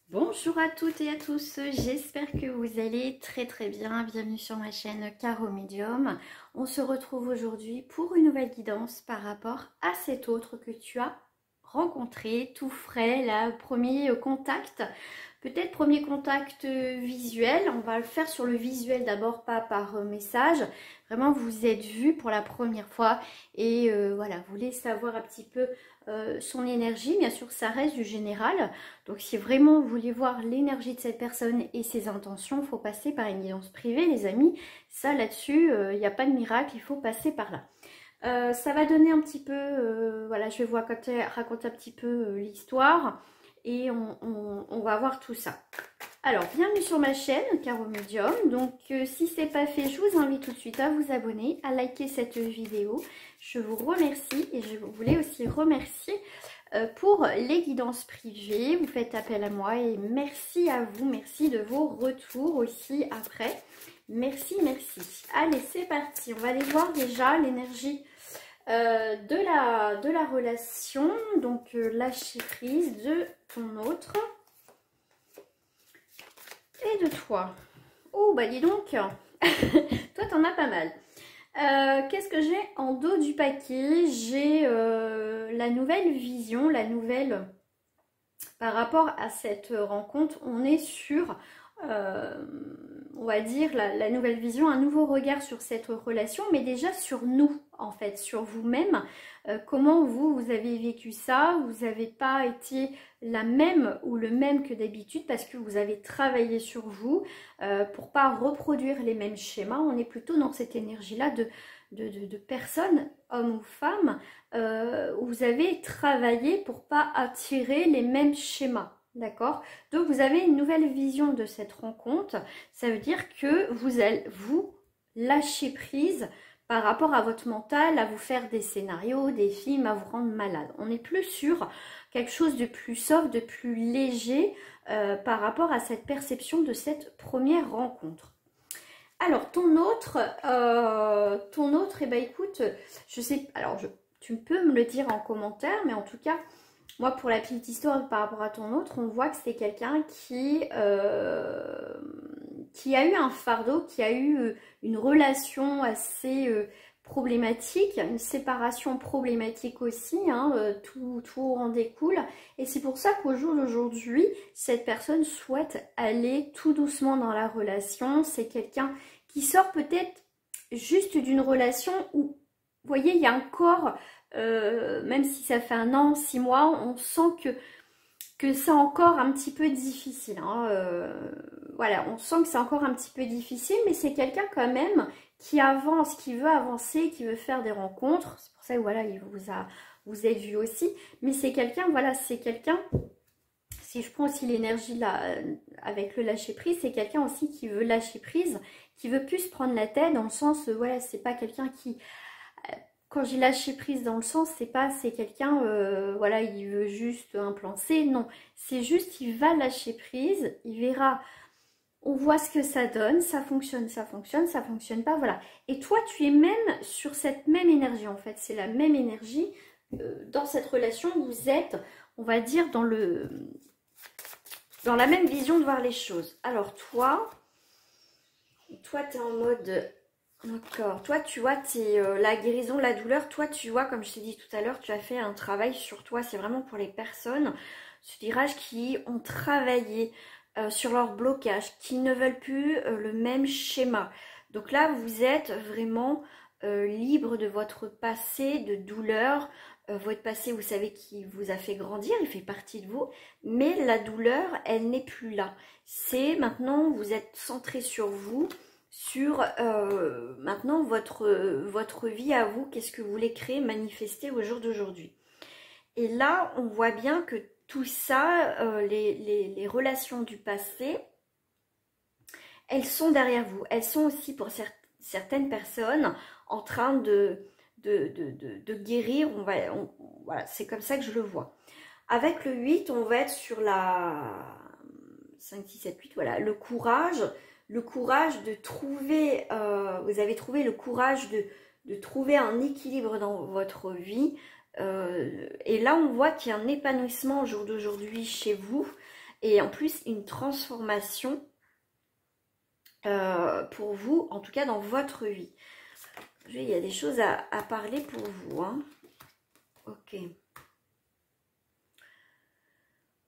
Bonjour à toutes et à tous, j'espère que vous allez très bien. Bienvenue sur ma chaîne Caro Médium. On se retrouve aujourd'hui pour une nouvelle guidance par rapport à cet autre que tu as rencontré, tout frais, là, premier contact. Peut-être premier contact visuel, on va le faire sur le visuel d'abord, pas par message. Vraiment, vous êtes vu pour la première fois et voilà, vous voulez savoir un petit peu son énergie. Bien sûr, ça reste du général. Donc, si vraiment vous voulez voir l'énergie de cette personne et ses intentions, il faut passer par une guidance privée, les amis. Ça, là-dessus, il n'y a pas de miracle, il faut passer par là. Ça va donner un petit peu, voilà, je vais vous raconter un petit peu l'histoire et on va voir tout ça. Alors, bienvenue sur ma chaîne Caro Médium. Donc, si ce n'est pas fait, je vous invite tout de suite à vous abonner, à liker cette vidéo. Je vous remercie et je voulais aussi remercier pour les guidances privées. Vous faites appel à moi et merci à vous. Merci de vos retours aussi après. Merci. Allez, c'est parti. On va aller voir déjà l'énergie de la relation. Donc, lâcher prise de ton autre. Et de toi. Oh, bah dis donc. Toi, t'en as pas mal. Qu'est-ce que j'ai en dos du paquet? J'ai la nouvelle vision, par rapport à cette rencontre. On est sur, on va dire, la nouvelle vision, un nouveau regard sur cette relation, mais déjà sur nous, en fait, sur vous-même. Comment vous avez vécu ça? Vous n'avez pas été la même ou le même que d'habitude parce que vous avez travaillé sur vous pour pas reproduire les mêmes schémas. On est plutôt dans cette énergie-là de personnes, hommes ou femmes, où vous avez travaillé pour pas attirer les mêmes schémas. D'accord? Donc vous avez une nouvelle vision de cette rencontre. Ça veut dire que vous lâchez prise par rapport à votre mental, à vous faire des scénarios, des films, à vous rendre malade. On n'est plus sur quelque chose de plus soft, de plus léger par rapport à cette perception de cette première rencontre. Alors, ton autre, eh ben écoute, je sais, alors tu peux me le dire en commentaire, mais en tout cas, moi pour la petite histoire par rapport à ton autre, on voit que c'est quelqu'un qui a eu un fardeau, qui a eu une relation assez problématique, une séparation problématique aussi, hein, tout en découle. Et c'est pour ça qu'au jour d'aujourd'hui, cette personne souhaite aller tout doucement dans la relation. C'est quelqu'un qui sort peut-être juste d'une relation où, vous voyez, il y a encore, même si ça fait 1 an, 6 mois, on sent que c'est encore un petit peu difficile. Hein, voilà, on sent que c'est encore un petit peu difficile, mais c'est quelqu'un quand même qui avance, qui veut avancer, qui veut faire des rencontres. C'est pour ça que voilà, il vous êtes vu aussi. Mais c'est quelqu'un, voilà, c'est quelqu'un, si je prends aussi l'énergie là, avec le lâcher prise, c'est quelqu'un aussi qui veut lâcher prise, qui veut plus prendre la tête, dans le sens, voilà, c'est pas quelqu'un qui... Quand j'ai lâché prise dans le sens, c'est quelqu'un, voilà, il veut juste un plan C, non. C'est juste, il va lâcher prise, il verra, on voit ce que ça donne, ça fonctionne pas, voilà. Et toi, tu es même sur cette même énergie, en fait. C'est la même énergie. Dans cette relation, vous êtes, on va dire, dans la même vision de voir les choses. Alors, toi, tu es en mode... D'accord. Toi, tu vois, la guérison, la douleur, toi, tu vois, comme je t'ai dit tout à l'heure, tu as fait un travail sur toi. C'est vraiment pour les personnes, ce tirage, qui ont travaillé sur leur blocage, qui ne veulent plus le même schéma. Donc là, vous êtes vraiment libre de votre passé, de douleur. Votre passé, vous savez, qui vous a fait grandir, il fait partie de vous. Mais la douleur, elle n'est plus là. C'est maintenant, vous êtes centré sur vous, sur maintenant votre vie à vous, qu'est-ce que vous voulez créer, manifester au jour d'aujourd'hui. Et là, on voit bien que tout ça, les relations du passé, elles sont derrière vous. Elles sont aussi pour certaines personnes en train de guérir. Voilà, c'est comme ça que je le vois. Avec le 8, on va être sur la 5, 6, 7, 8, voilà, le courage de trouver, vous avez trouvé le courage de trouver un équilibre dans votre vie. Et là, on voit qu'il y a un épanouissement au jour d'aujourd'hui chez vous. et en plus une transformation pour vous, en tout cas dans votre vie. Il y a des choses à parler pour vous, hein. Ok.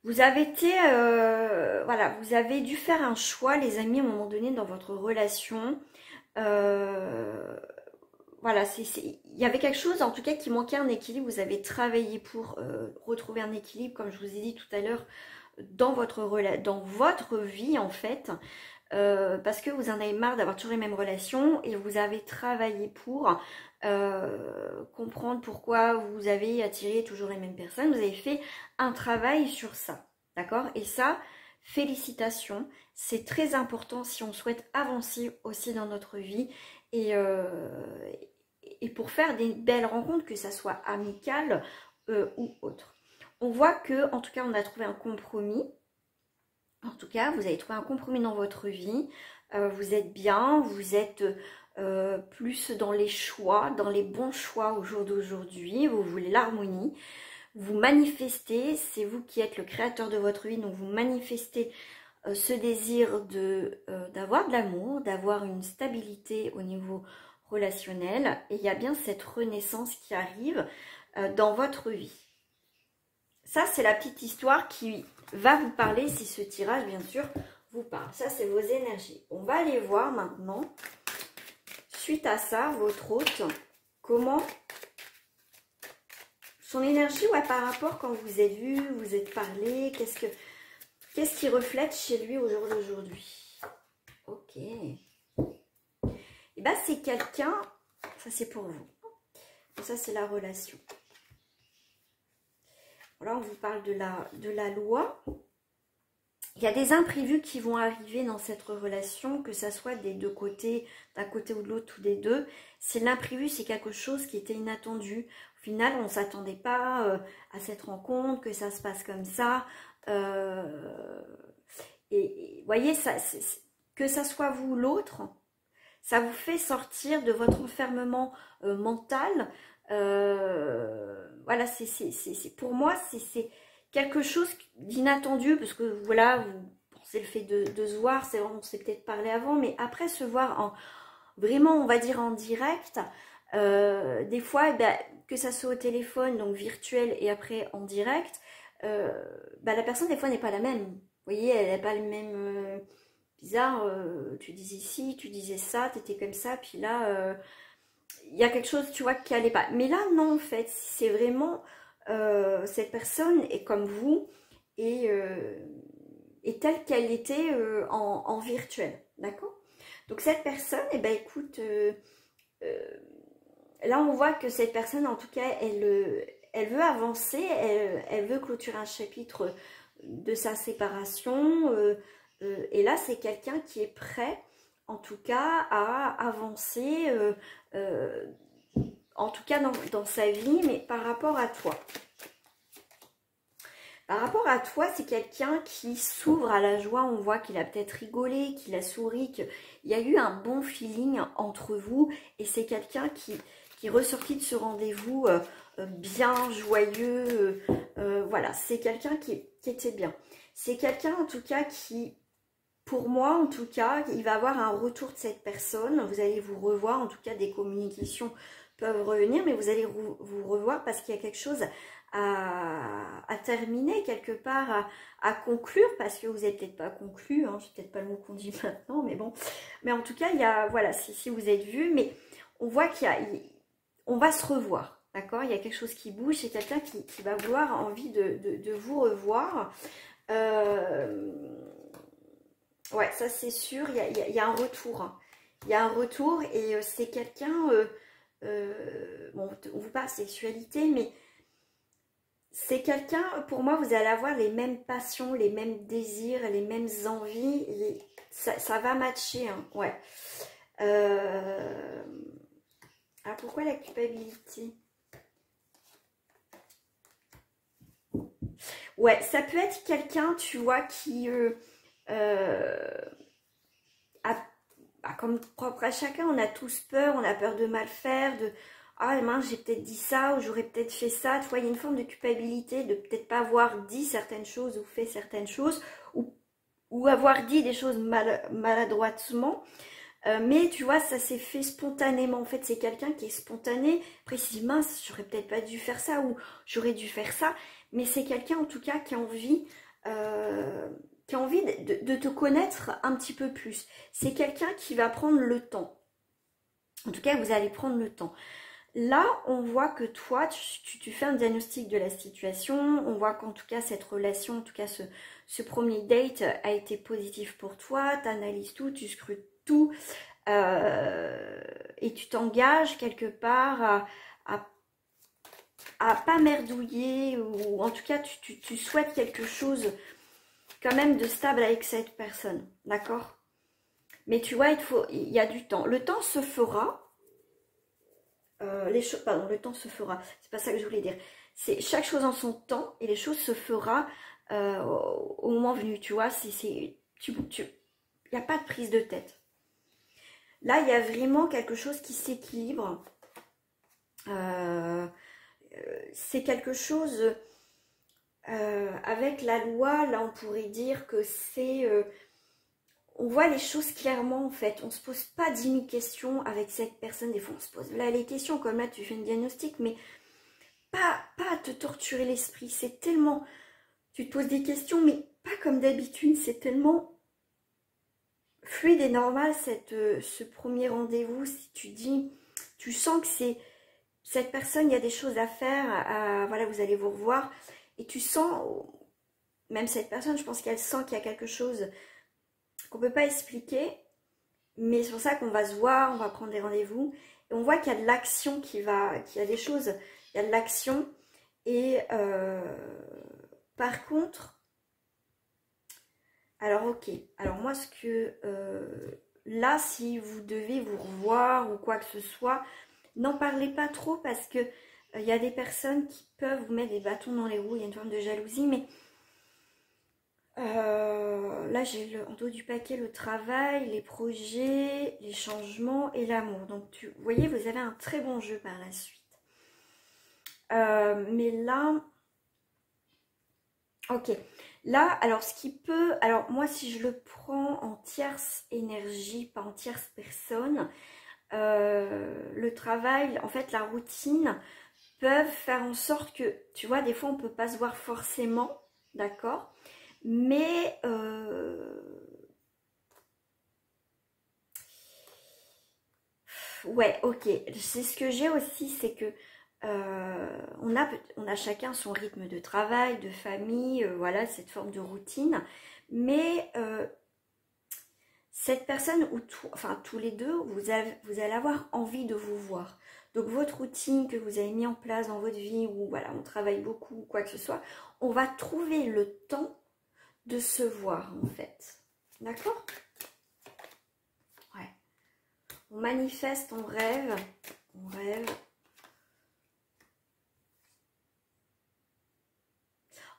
Vous avez été, voilà, vous avez dû faire un choix, les amis, à un moment donné dans votre relation. Voilà, il y avait quelque chose, en tout cas, qui manquait un équilibre. Vous avez travaillé pour retrouver un équilibre, comme je vous ai dit tout à l'heure, dans votre vie, en fait. Parce que vous en avez marre d'avoir toujours les mêmes relations et vous avez travaillé pour comprendre pourquoi vous avez attiré toujours les mêmes personnes. Vous avez fait un travail sur ça, d'accord? Et ça, félicitations, c'est très important si on souhaite avancer aussi dans notre vie et pour faire des belles rencontres, que ça soit amicales ou autre. On voit que, en tout cas, on a trouvé un compromis. En tout cas, vous avez trouvé un compromis dans votre vie, vous êtes bien, vous êtes plus dans les choix, dans les bons choix au jour d'aujourd'hui, vous voulez l'harmonie, vous manifestez, c'est vous qui êtes le créateur de votre vie, donc vous manifestez ce désir d'avoir de l'amour, d'avoir une stabilité au niveau relationnel, et il y a bien cette renaissance qui arrive dans votre vie. Ça, c'est la petite histoire qui va vous parler si ce tirage, bien sûr, vous parle. Ça, c'est vos énergies. On va aller voir maintenant, suite à ça, votre hôte, comment son énergie, ouais, par rapport quand vous êtes vu, vous êtes parlé, qu'est-ce qui reflète chez lui au jour d'aujourd'hui. Ok. Et bien, c'est quelqu'un, ça c'est pour vous. Et ça, c'est la relation. Là, on vous parle de la loi. Il y a des imprévus qui vont arriver dans cette relation, que ça soit des deux côtés, d'un côté ou de l'autre, ou des deux. C'est l'imprévu, c'est quelque chose qui était inattendu. Au final, on ne s'attendait pas à cette rencontre, que ça se passe comme ça. Et voyez, que ça soit vous ou l'autre, ça vous fait sortir de votre enfermement mental. Voilà, pour moi, c'est quelque chose d'inattendu, parce que voilà, vous pensez le fait de se voir, c'est vrai, on s'est peut-être parlé avant, mais après se voir vraiment, on va dire en direct, des fois, que ça soit au téléphone, donc virtuel, et après en direct, la personne des fois n'est pas la même. Vous voyez, elle n'a pas le même bizarre, tu disais ci, tu disais ça, t'étais comme ça, puis là, il y a quelque chose, tu vois, qui allait pas. Mais là, non, en fait, c'est vraiment, cette personne est comme vous, et telle qu'elle était en virtuel, d'accord? Donc cette personne, eh ben, écoute, là on voit que cette personne, en tout cas, elle veut avancer, elle veut clôturer un chapitre de sa séparation, et là c'est quelqu'un qui est prêt, en tout cas, à avancer, en tout cas dans sa vie, mais par rapport à toi. Par rapport à toi, c'est quelqu'un qui s'ouvre à la joie. On voit qu'il a peut-être rigolé, qu'il a souri, qu'il y a eu un bon feeling entre vous. Et c'est quelqu'un qui est ressorti de ce rendez-vous bien joyeux. Voilà, c'est quelqu'un qui était bien. C'est quelqu'un en tout cas qui, pour moi en tout cas, il va avoir un retour de cette personne. Vous allez vous revoir, en tout cas des communications peuvent revenir, mais vous allez vous revoir parce qu'il y a quelque chose à terminer quelque part, à conclure, parce que vous n'êtes peut-être pas conclu, hein, c'est peut-être pas le mot qu'on dit maintenant, mais bon, mais en tout cas, il y a, voilà, si vous êtes vu, mais on voit on va se revoir, d'accord, il y a quelque chose qui bouge, c'est quelqu'un qui va vouloir envie de vous revoir, ouais, ça c'est sûr, il y a un retour, hein. Il y a un retour, et c'est quelqu'un, bon, on vous parle sexualité, mais c'est quelqu'un, pour moi, vous allez avoir les mêmes passions, les mêmes désirs, les mêmes envies. Ça va matcher, hein, ouais. Alors, pourquoi la culpabilité? Ouais, ça peut être quelqu'un, tu vois, qui comme propre à chacun, on a tous peur, on a peur de mal faire, ah mince, j'ai peut-être dit ça, ou j'aurais peut-être fait ça. Tu vois, il y a une forme de culpabilité de peut-être pas avoir dit certaines choses ou fait certaines choses, ou avoir dit des choses maladroitement. Mais tu vois, ça s'est fait spontanément. En fait, c'est quelqu'un qui est spontané. Après, il se dit, mince, j'aurais peut-être pas dû faire ça ou j'aurais dû faire ça. Mais c'est quelqu'un, en tout cas, qui a envie de te connaître un petit peu plus. C'est quelqu'un qui va prendre le temps. En tout cas, vous allez prendre le temps. Là, on voit que toi, tu fais un diagnostic de la situation. On voit qu'en tout cas, cette relation, en tout cas, ce premier date a été positif pour toi. Tu analyses tout, tu scrutes tout. Et tu t'engages quelque part à pas merdouiller. Ou en tout cas, tu souhaites quelque chose quand même de stable avec cette personne. D'accord? Mais tu vois, il y a du temps. Le temps se fera. Le temps se fera. C'est pas ça que je voulais dire. C'est chaque chose en son temps et les choses se fera au moment venu. Tu vois, il n'y a pas de prise de tête. Là, il y a vraiment quelque chose qui s'équilibre. C'est quelque chose avec la loi. Là, on pourrait dire que c'est on voit les choses clairement en fait. On ne se pose pas 10 000 questions avec cette personne. Des fois, on se pose là les questions, comme là, tu fais un diagnostic, mais pas à te torturer l'esprit. C'est tellement... Tu te poses des questions, mais pas comme d'habitude. C'est tellement fluide et normal ce premier rendez-vous. Si tu dis... Tu sens que c'est... Cette personne, il y a des choses à faire. Voilà, vous allez vous revoir. Et tu sens... Même cette personne, je pense qu'elle sent qu'il y a quelque chose qu'on ne peut pas expliquer, mais c'est pour ça qu'on va se voir, on va prendre des rendez-vous, et on voit qu'il y a de l'action qu'il y a des choses, il y a de l'action, et par contre, alors ok, alors moi ce que, là si vous devez vous revoir ou quoi que ce soit, n'en parlez pas trop parce que il y a des personnes qui peuvent vous mettre des bâtons dans les roues, il y a une forme de jalousie, mais là j'ai en dos du paquet le travail, les projets, les changements et l'amour. Donc vous voyez, vous avez un très bon jeu par la suite. Mais là, ok. Là, alors ce qui peut, alors moi si je le prends en tierce énergie, pas en tierce personne, le travail, en fait la routine peuvent faire en sorte que, tu vois, des fois on peut pas se voir forcément, d'accord? Mais ouais, ok. C'est ce que j'ai aussi, c'est que on a chacun son rythme de travail, de famille, voilà, cette forme de routine. Mais cette personne, enfin tous les deux, vous allez avoir envie de vous voir. Donc votre routine que vous avez mis en place dans votre vie, où voilà, on travaille beaucoup, quoi que ce soit, on va trouver le temps de se voir en fait. D'accord? Ouais. On manifeste, on rêve. On rêve.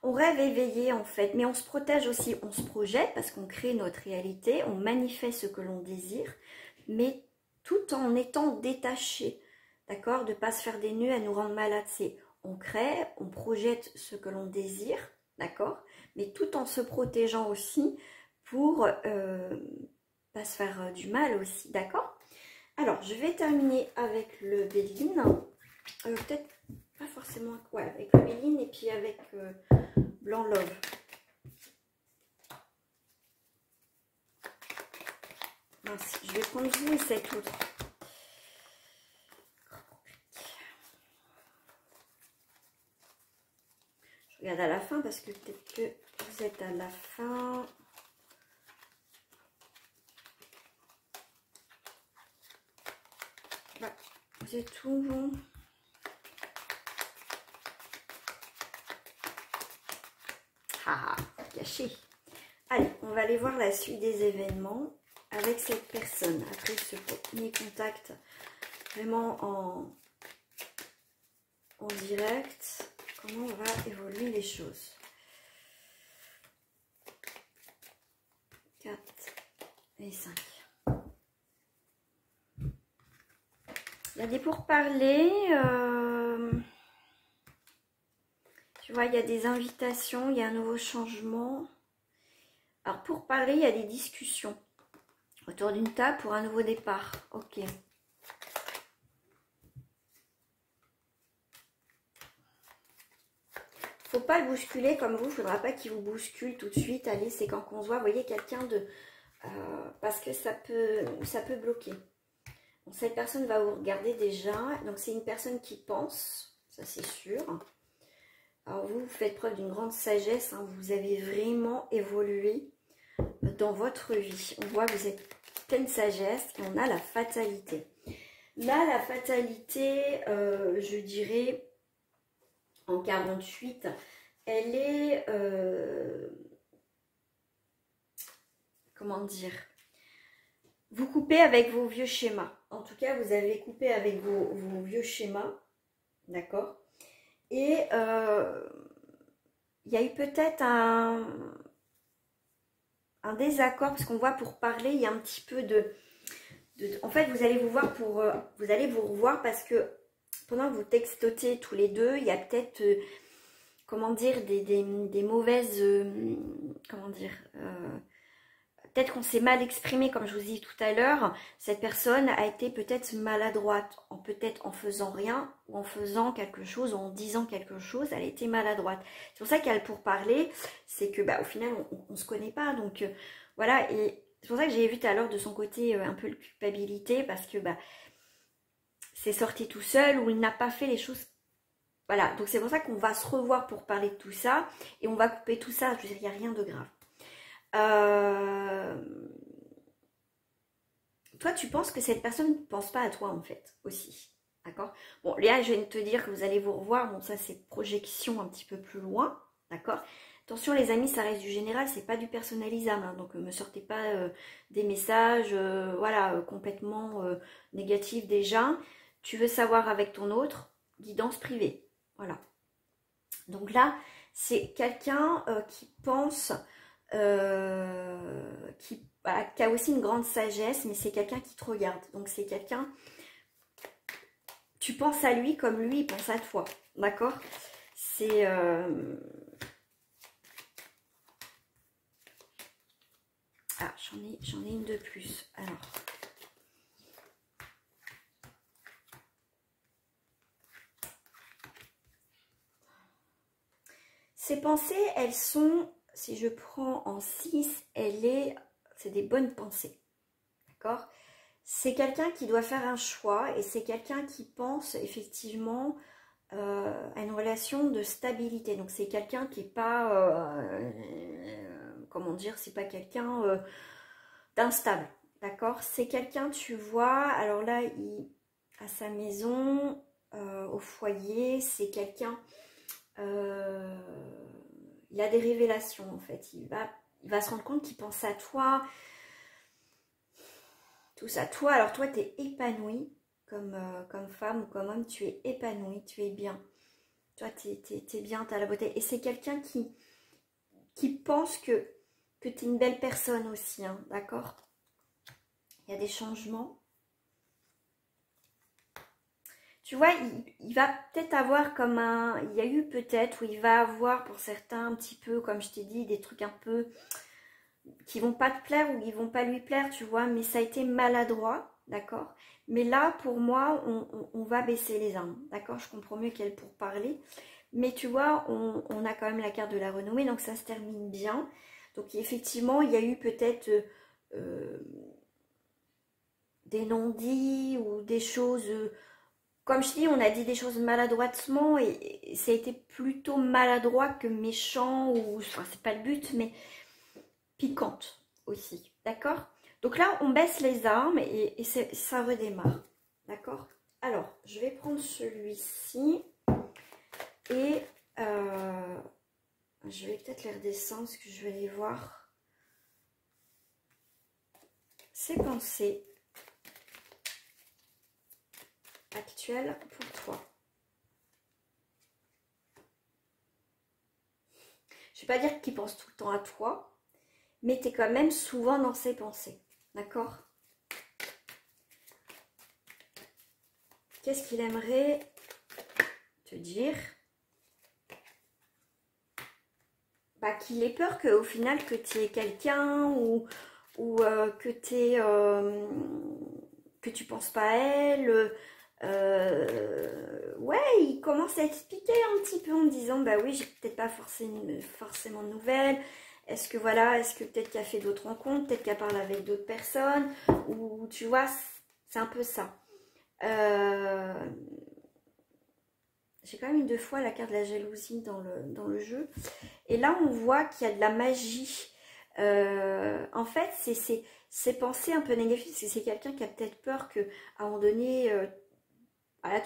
On rêve éveillé en fait, mais on se protège aussi, on se projette parce qu'on crée notre réalité, on manifeste ce que l'on désire, mais tout en étant détaché, d'accord? De ne pas se faire des nœuds à nous rendre malades. C'est on crée, on projette ce que l'on désire, d'accord? Mais tout en se protégeant aussi pour pas se faire du mal aussi, d'accord? Alors, je vais terminer avec le Béline, peut-être pas forcément, ouais, avec le Béline et puis avec Blanc Love. Mince, je vais prendre vous et cet autre. Je regarde à la fin parce que peut-être que vous êtes à la fin. Ouais, vous êtes tout bon. Ah, caché. Allez, on va aller voir la suite des événements avec cette personne. Après ce premier contact, vraiment en direct, comment on va évoluer les choses. 4 et 5. Il y a des pourparlers. Tu vois, il y a des invitations, il y a un nouveau changement. parler, il y a des discussions. Autour d'une table pour un nouveau départ. Ok. Faut pas le bousculer comme vous. Il ne faudra pas qu'il vous bouscule tout de suite. Allez, c'est quand qu'on se voit. Vous voyez quelqu'un de... parce que ça peut bloquer. Bon, cette personne va vous regarder déjà. Donc, c'est une personne qui pense. Ça, c'est sûr. Alors, vous faites preuve d'une grande sagesse. Hein, vous avez vraiment évolué dans votre vie. On voit que vous êtes pleine sagesse et on a la fatalité. Là, la fatalité, je dirais, en 48, elle est, comment dire, vous coupez avec vos vieux schémas. En tout cas, vous avez coupé avec vos vieux schémas, d'accord? Et il y a eu peut-être un désaccord, parce qu'on voit pour parler, il y a un petit peu en fait, vous allez vous voir vous allez vous revoir parce que pendant que vous textotez tous les deux, il y a peut-être, comment dire, des mauvaises, comment dire, peut-être qu'on s'est mal exprimé, comme je vous ai dit tout à l'heure. Cette personne a été peut-être maladroite, peut-être en faisant rien, ou en faisant quelque chose, ou en disant quelque chose, elle a été maladroite. C'est pour ça qu'elle, pour parler, c'est que, au final, on ne se connaît pas, donc voilà, et c'est pour ça que j'ai vu tout à l'heure de son côté un peu de culpabilité, parce que, c'est sorti tout seul, ou il n'a pas fait les choses. Voilà, donc c'est pour ça qu'on va se revoir pour parler de tout ça, et on va couper tout ça, je veux dire, il n'y a rien de grave. Toi, tu penses que cette personne ne pense pas à toi, en fait, aussi. D'accord? Bon, Léa, je viens de te dire que vous allez vous revoir. Bon, ça, c'est projection un petit peu plus loin. D'accord? Attention, les amis, ça reste du général, c'est pas du personnalisable. Hein, donc, ne me sortez pas des messages, voilà, complètement négatifs déjà. Tu veux savoir avec ton autre, guidance privée. Voilà. Donc là, c'est quelqu'un qui pense, qui a aussi une grande sagesse, mais c'est quelqu'un qui te regarde. Donc c'est quelqu'un, tu penses à lui comme lui, il pense à toi. D'accord? C'est... Ah, j'en ai une de plus. Alors... Ces pensées, elles sont, si je prends en 6, c'est des bonnes pensées. D'accord? C'est quelqu'un qui doit faire un choix et c'est quelqu'un qui pense effectivement à une relation de stabilité. Donc c'est quelqu'un qui n'est pas, comment dire, c'est pas quelqu'un d'instable. D'accord? C'est quelqu'un, tu vois, alors là, il à sa maison, au foyer, c'est quelqu'un... il a des révélations en fait, il va se rendre compte qu'il pense à toi, tout ça, toi, alors toi tu es épanoui comme femme ou comme homme, tu es épanoui, tu es bien, toi tu es bien, tu as la beauté, et c'est quelqu'un qui pense que tu es une belle personne aussi, hein, d'accord? Il y a des changements. Tu vois, il va peut-être avoir comme il y a eu peut-être, où il va avoir pour certains un petit peu, comme je t'ai dit, des trucs un peu qui vont pas te plaire ou qui vont pas lui plaire, tu vois, mais ça a été maladroit, d'accord? Mais là, pour moi, on va baisser les armes, d'accord? Je comprends mieux qu'elle pour parler, mais tu vois, on a quand même la carte de la renommée, donc ça se termine bien. Donc effectivement, il y a eu peut-être des non-dits ou des choses... comme je dis, on a dit des choses maladroitement et ça a été plutôt maladroit que méchant, ou enfin c'est pas le but, mais piquante aussi, d'accord? Donc là, on baisse les armes et ça redémarre, d'accord? Alors, je vais prendre celui-ci et je vais peut-être les redescendre parce que je vais les voir. Ces pensées actuelles pour toi. Je ne vais pas dire qu'il pense tout le temps à toi, mais tu es quand même souvent dans ses pensées, d'accord? Qu'est-ce qu'il aimerait te dire? bah, qu'il ait peur qu'au final que tu es quelqu'un ou que tu penses pas à elle. Ouais, il commence à expliquer un petit peu en disant bah oui, j'ai peut-être pas forcément de nouvelles. Est-ce que voilà, est-ce que peut-être qu'elle a fait d'autres rencontres, peut-être qu'elle parle avec d'autres personnes, ou tu vois, c'est un peu ça. Euh, j'ai quand même eu 2 fois la carte de la jalousie dans le jeu. Et là, on voit qu'il y a de la magie. En fait, c'est penser un peu négatif, parce que c'est quelqu'un qui a peut-être peur qu'à un moment donné, voilà,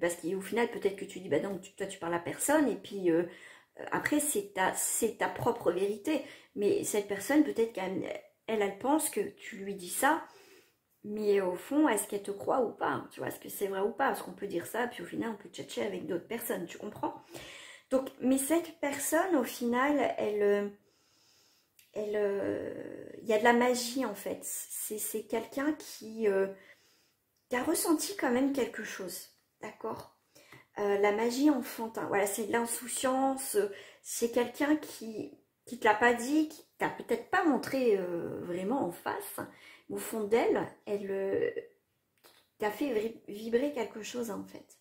parce qu'au final, peut-être que tu dis, bah non, toi, tu parles à personne, et puis après, c'est ta propre vérité. Mais cette personne, peut-être elle pense que tu lui dis ça, mais au fond, est-ce qu'elle te croit ou pas? Tu vois, est-ce que c'est vrai ou pas? Parce qu'on peut dire ça, puis au final, on peut tchatcher avec d'autres personnes, tu comprends? Donc, mais cette personne, au final, il y a de la magie en fait. C'est quelqu'un qui a ressenti quand même quelque chose, d'accord? La magie enfantin, voilà, c'est de l'insouciance. C'est quelqu'un qui te l'a pas dit, qui t'a peut-être pas montré vraiment en face. Au fond d'elle, elle t'a fait vibrer quelque chose en fait.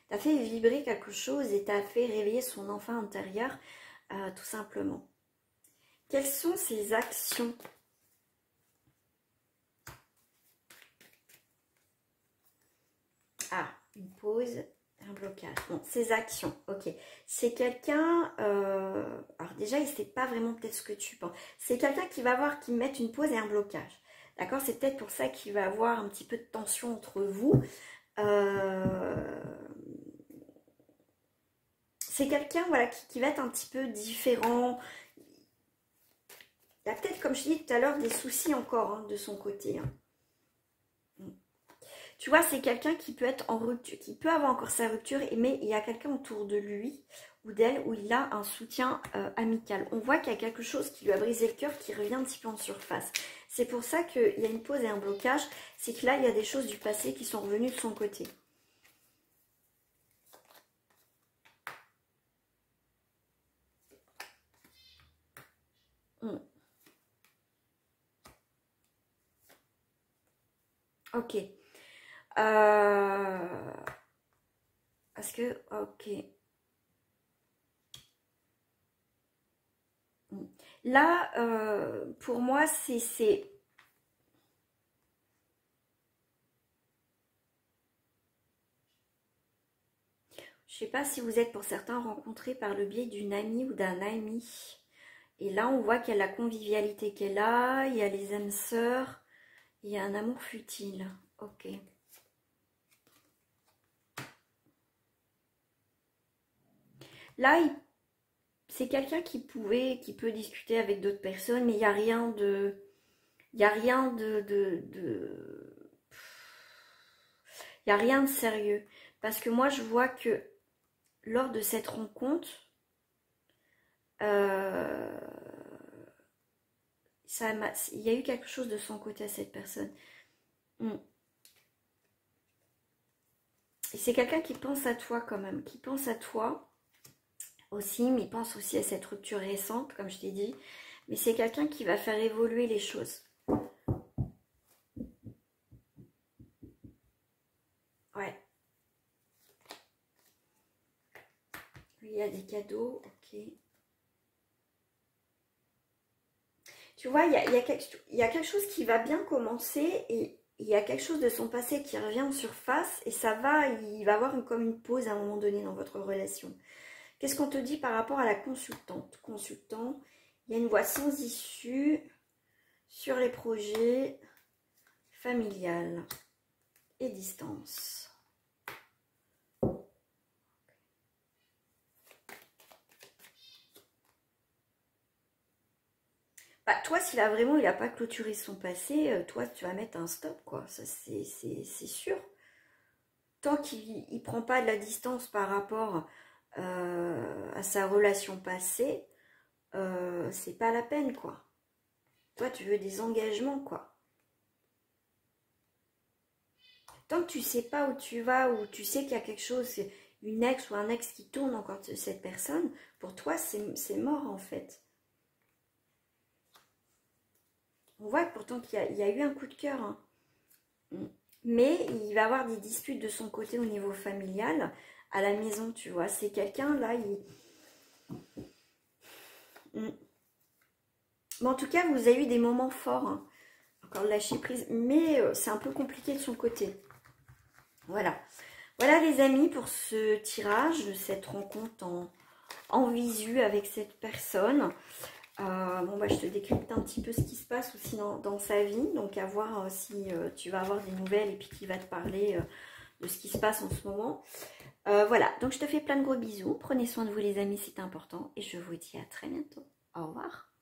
T'as fait vibrer quelque chose et t'as fait réveiller son enfant intérieur, tout simplement. Quelles sont ses actions? Ah, une pause, un blocage. Bon, ses actions, ok. C'est quelqu'un... alors déjà, il ne sait pas vraiment peut-être ce que tu penses. C'est quelqu'un qui va voir qu'il met une pause et un blocage. D'accord? C'est peut-être pour ça qu'il va avoir un petit peu de tension entre vous. C'est quelqu'un voilà, qui va être un petit peu différent. Il y a peut-être, comme je dis tout à l'heure, des soucis encore hein, de son côté. Hein. Tu vois, c'est quelqu'un qui peut être en rupture, qui peut avoir encore sa rupture, mais il y a quelqu'un autour de lui ou d'elle où il a un soutien amical. On voit qu'il y a quelque chose qui lui a brisé le cœur qui revient un petit peu en surface. C'est pour ça qu'il y a une pause et un blocage. C'est que là, il y a des choses du passé qui sont revenues de son côté. Ok. Parce que, ok. Là, pour moi, c'est... Je sais pas si vous êtes pour certains rencontrés par le biais d'une amie ou d'un ami. Et là, on voit qu'il y a la convivialité qu'elle a, il y a les âmes sœurs, il y a un amour futile. Ok. Là, c'est quelqu'un qui peut discuter avec d'autres personnes, mais il n'y a rien de... Il n'y a rien il y a rien de sérieux. Parce que moi, je vois que lors de cette rencontre, euh, il y a eu quelque chose de son côté à cette personne. Et c'est quelqu'un qui pense à toi quand même, qui pense à toi aussi, mais il pense aussi à cette rupture récente, comme je t'ai dit. Mais c'est quelqu'un qui va faire évoluer les choses. Ouais. Lui, il y a des cadeaux, ok. Tu vois, il y a quelque chose qui va bien commencer et il y a quelque chose de son passé qui revient en surface et il va avoir comme une pause à un moment donné dans votre relation. Qu'est-ce qu'on te dit par rapport à la consultante? Consultant, il y a une voie sans issue sur les projets familiales et distance. Bah, toi, s'il a vraiment, il n'a pas clôturé son passé, toi, tu vas mettre un stop, quoi. Ça, c'est sûr. Tant qu'il ne prend pas de la distance par rapport à sa relation passée, c'est pas la peine, quoi. Toi, tu veux des engagements, quoi. Tant que tu sais pas où tu vas, ou tu sais qu'il y a quelque chose, une ex ou un ex qui tourne encore de cette personne, pour toi, c'est mort en fait. On voit pourtant qu'il y a eu un coup de cœur. Hein. Mais il va avoir des disputes de son côté au niveau familial, à la maison, tu vois. C'est quelqu'un, là, Mais en tout cas, vous avez eu des moments forts. Hein. Encore le lâcher prise. Mais c'est un peu compliqué de son côté. Voilà. Voilà les amis pour ce tirage, cette rencontre en visu avec cette personne. Bon bah je te décrypte un petit peu ce qui se passe aussi dans sa vie, donc à voir si tu vas avoir des nouvelles et puis qu'il va te parler de ce qui se passe en ce moment. Voilà, donc je te fais plein de gros bisous, prenez soin de vous les amis, c'est important et je vous dis à très bientôt. Au revoir.